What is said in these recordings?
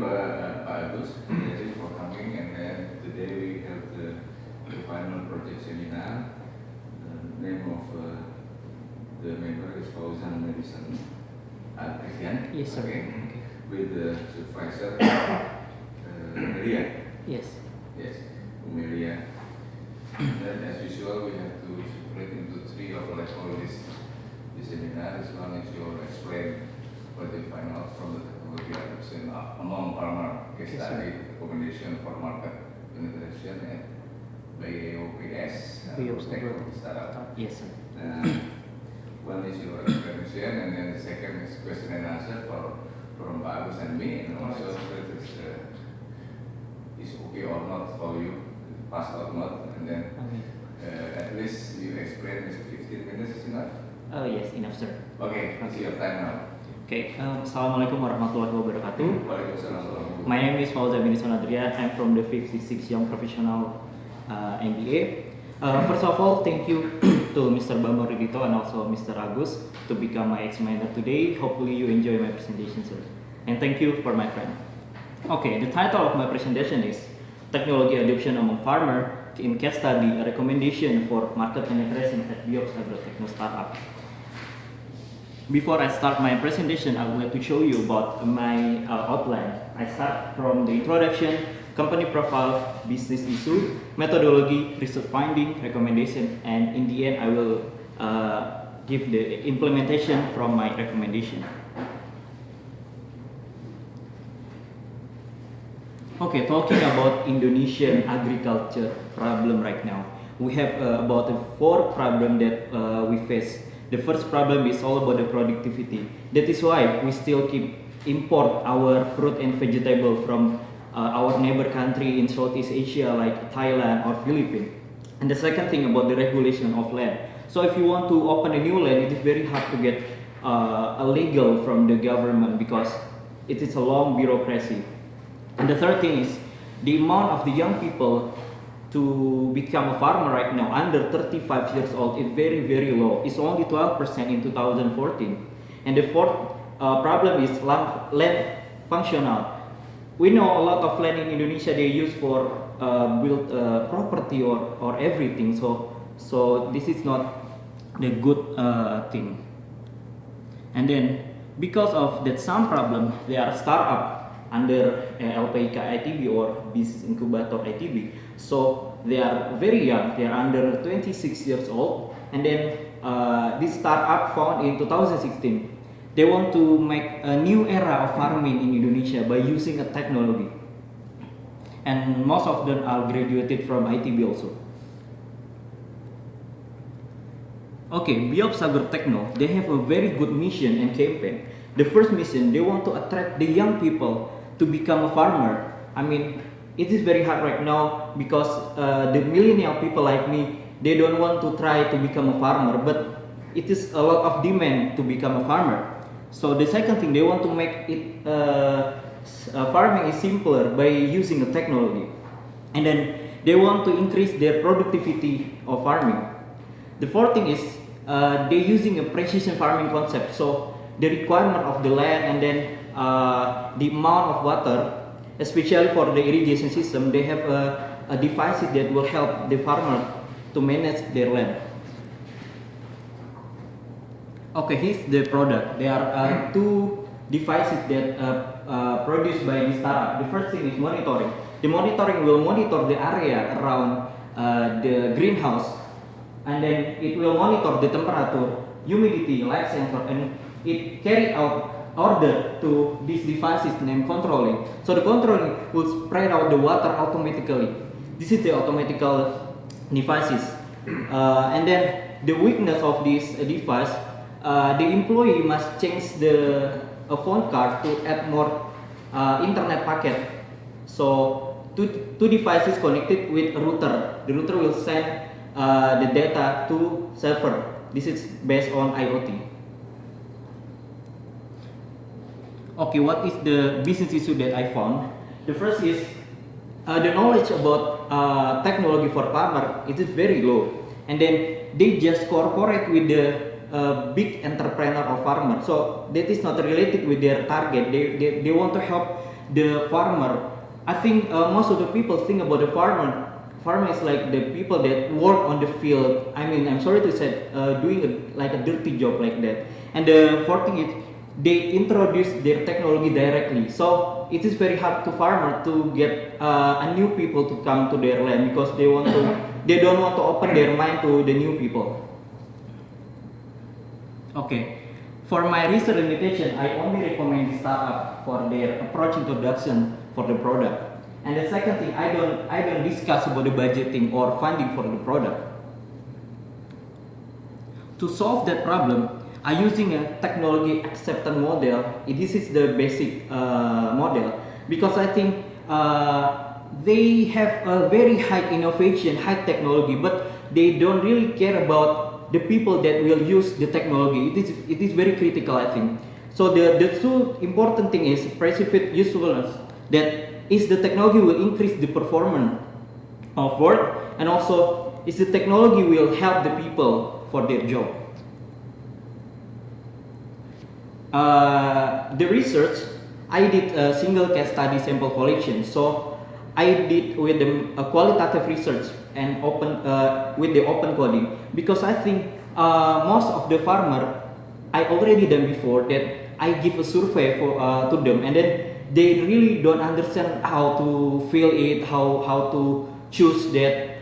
Pak Agus, for coming, and then today we have the final project seminar. The name of the member is Fauzan Medicine again. Yes, sir. Okay. With the supervisor, Maria. Yes. Yes, Maria. Then as usual, we have to split into three of like all this seminar. As long as you explain what you find out from the technology adoption among farmer case study, recommendation for market penetration and BOPS, startup. Yes, sir. One is your explanation, and then the second is question and answer from Pak Agus and me, and also whether is okay or not for you, pass or not, and then at least you explain is 15 minutes is enough? Oh yes, enough, sir. Okay, it's your time now. Okay, Assalamualaikum warahmatullahi wabarakatuh. Waalaikumsalam. My name is Fauzan bin Adrian. I'm from the 56 Young Professional MBA. First of all, thank you to Mr. Bambang Rudito and also Mr. Agus to become my examiner today. Hopefully you enjoy my presentation, sir. And thank you for my friend. Okay, the title of my presentation is Technology Adoption Among Farmer in Case Study, a Recommendation for Market Penetration at Biops Agrotechno Startup. Before I start my presentation, I would like to show you about my outline. I start from the introduction, company profile, business issue, methodology, research finding, recommendation, and in the end I will give the implementation from my recommendation. Okay, talking about Indonesian agriculture problem right now, we have about 4 problems that we face. The first problem is all about the productivity. That is why we still keep import our fruit and vegetable from our neighbor country in Southeast Asia like Thailand or Philippines. And the second thing about the regulation of land. So if you want to open a new land, it is very hard to get a legal from the government because it is a long bureaucracy. And the third thing is the amount of the young people to become a farmer right now under 35 years old is very low. It's only 12% in 2014. And the fourth problem is land functional. We know a lot of land in Indonesia they use for build property or everything. So this is not the good thing. And then because of that some problem, there are startup under LPIK ITB or Business Incubator ITB. So they are very young, they are under 26 years old. And then this startup found in 2016. They want to make a new era of farming in Indonesia by using a technology. And most of them are graduated from ITB also. Okay, Biops Agrotechno, they have a very good mission and campaign. The first mission, they want to attract the young people to become a farmer. I mean, it is very hard right now because the millennial people like me, they don't want to try to become a farmer, but it is a lot of demand to become a farmer. So the second thing, they want to make it farming is simpler by using a technology, and then they want to increase their productivity of farming. The fourth thing is they're using a precision farming concept. So the requirement of the land and then the amount of water, especially for the irrigation system, they have a device that will help the farmer to manage their land. Okay, here's the product. There are 2 devices that produced by this startup. The first thing is monitoring. The monitoring will monitor the area around the greenhouse, and then it will monitor the temperature, humidity, light sensor, and it carry out order to these devices named controlling. So the controlling will spread out the water automatically. This is the automatical devices. And then the weakness of this device, the employee must change the phone card to add more internet packet. So two devices connected with a router. The router will send the data to server. This is based on IoT. Okay, what is the business issue that I found? The first is the knowledge about technology for farmer. It is very low, and then they just cooperate with the big entrepreneur or farmer. So that is not related with their target. They want to help the farmer, I think most of the people think about the farmer. Farmer is like the people that work on the field. I mean, I'm sorry to say, doing like a dirty job like that. And the fourth thing is they introduce their technology directly. So it is very hard to farmer to get a new people to come to their land because they don't want to open their mind to the new people. Okay. For my research limitation, I only recommend the startup for their approach introduction for the product. And the second thing, I don't discuss about the budgeting or funding for the product. To solve that problem, I'm using a technology acceptance model. This is the basic model because I think they have a very high innovation, high technology, but they don't really care about the people that will use the technology. It is very critical, I think. So the two important thing is perceived usefulness, that is the technology will increase the performance of work, and also is the technology will help the people for their job. The research, I did a single case study sample collection. So I did with a qualitative research and with the open coding, because I think most of the farmer I already done before that I give a survey to them, and then they really don't understand how to fill it, how to choose that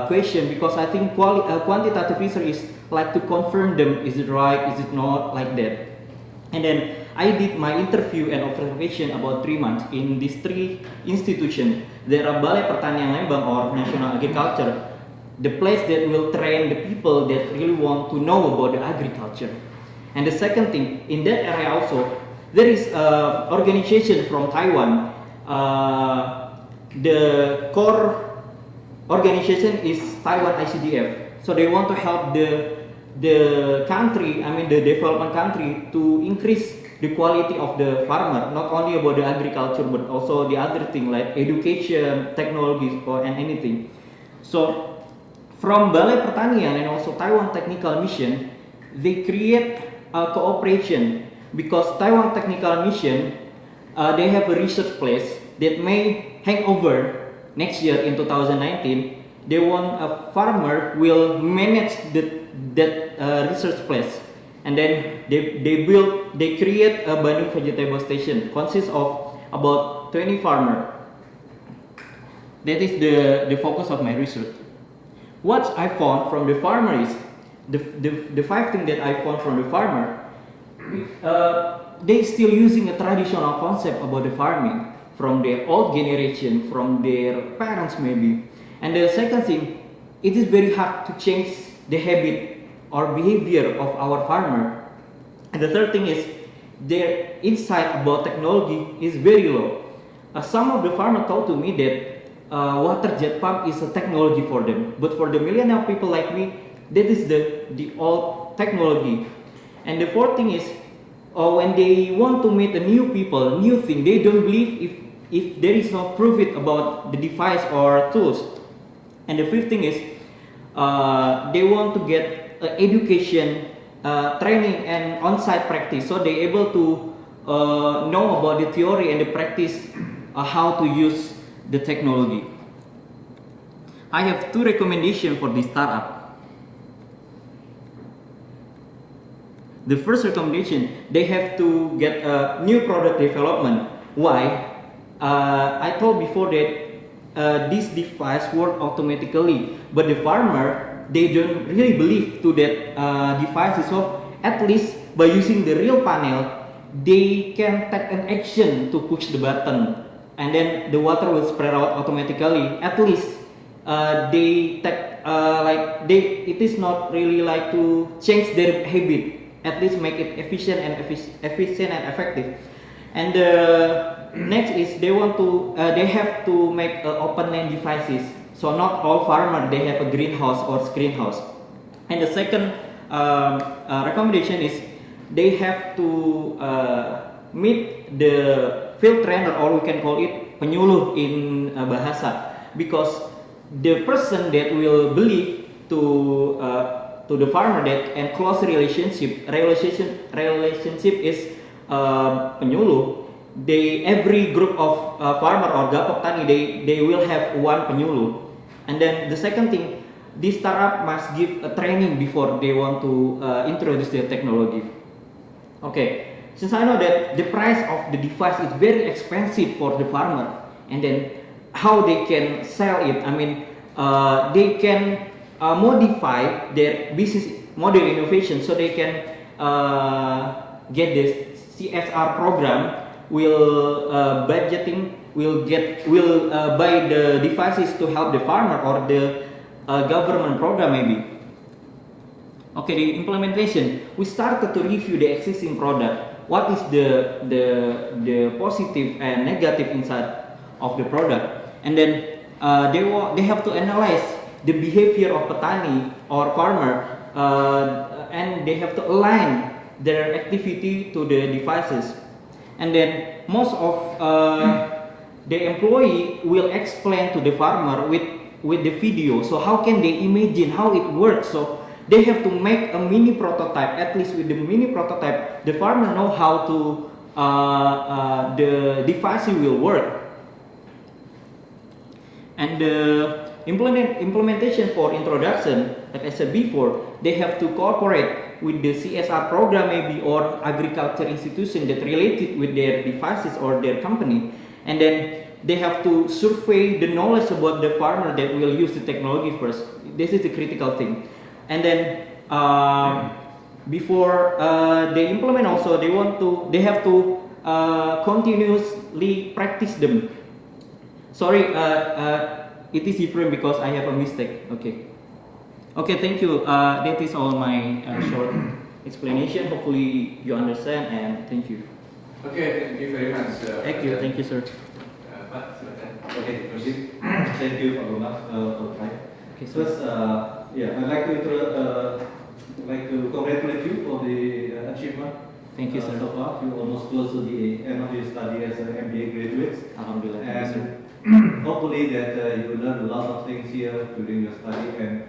question, because I think quantitative research is like to confirm them, is it right, is it not, like that. And then I did my interview and observation about 3 months in these 3 institutions. There are Balai Pertanian Lembang or National Agriculture, the place that will train the people that really want to know about the agriculture. And the second thing, in that area also, there is an organization from Taiwan. The core organization is Taiwan ICDF. So they want to help the country, I mean the development country, to increase the quality of the farmer, not only about the agriculture but also the other thing like education, technologies, and anything. So from Balai Pertanian and also Taiwan Technical Mission, they create a cooperation, because Taiwan Technical Mission, they have a research place that may hang over next year in 2019. They want a farmer will manage that research place, and then they create a Bandung vegetable station consists of about 20 farmers. That is the focus of my research. What I found from the farmer is the 5 things that I found from the farmer. They still using a traditional concept about the farming from their old generation, from their parents maybe. And the second thing, it is very hard to change the habit or behavior of our farmer. And the third thing is their insight about technology is very low. Some of the farmers told to me that water jet pump is a technology for them, but for the millennial people like me, that is the old technology. And the fourth thing is when they want to meet a new people, new thing, they don't believe if there is no proof it about the device or tools. And the fifth thing is they want to get education, training and on-site practice, so they're able to know about the theory and the practice, how to use the technology. I have 2 recommendations for this startup. The first recommendation, they have to get a new product development. Why? I told before that this device work automatically, but the farmer, they don't really believe to that device. So at least by using the real panel, they can take an action to push the button, and then the water will spread out automatically. At least they take it is not really like to change their habit. At least make it efficient and effective. And next is they have to make open land devices. So not all farmers they have a greenhouse or screen house. And the second recommendation is they have to meet the field trainer, or we can call it penyuluh in bahasa, because the person that will believe to the farmer that and close relationship is penyuluh. every group of farmer or gapok tani, they will have one penyuluh. And then the second thing, this startup must give a training before they want to introduce their technology. Okay, since I know that the price of the device is very expensive for the farmer, and then how they can sell it, I mean, they can modify their business model innovation so they can get this CSR program, will buy the devices to help the farmer, or the government program maybe. Okay, the implementation. We started to review the existing product. What is the positive and negative inside of the product, and then they have to analyze the behavior of petani or farmer, and they have to align their activity to the devices. And then most of the employee will explain to the farmer with the video. So how can they imagine how it works? So they have to make a mini prototype. At least with the mini prototype, the farmer know how to the device will work. And the implementation for introduction, like I said before, they have to cooperate with the CSR program maybe, or agriculture institution that related with their devices or their company. And then they have to survey the knowledge about the farmer that will use the technology first. This is the critical thing. And then before they implement also, they have to continuously practice them. Sorry, it is different because I have a mistake. Okay, thank you. That is all my short explanation. Hopefully you understand, and thank you. Okay, thank you very much. Thank you, sir. Pak, silakan. Okay, proceed. Thank you, Pak Bambang, for the time. Okay, sir. First, I'd like to congratulate you for the achievement. Thank you, sir. So far, you almost close to the end of your study as an MBA graduate. Alhamdulillah. Thank you, sir. And hopefully that you learn a lot of things here during your study, and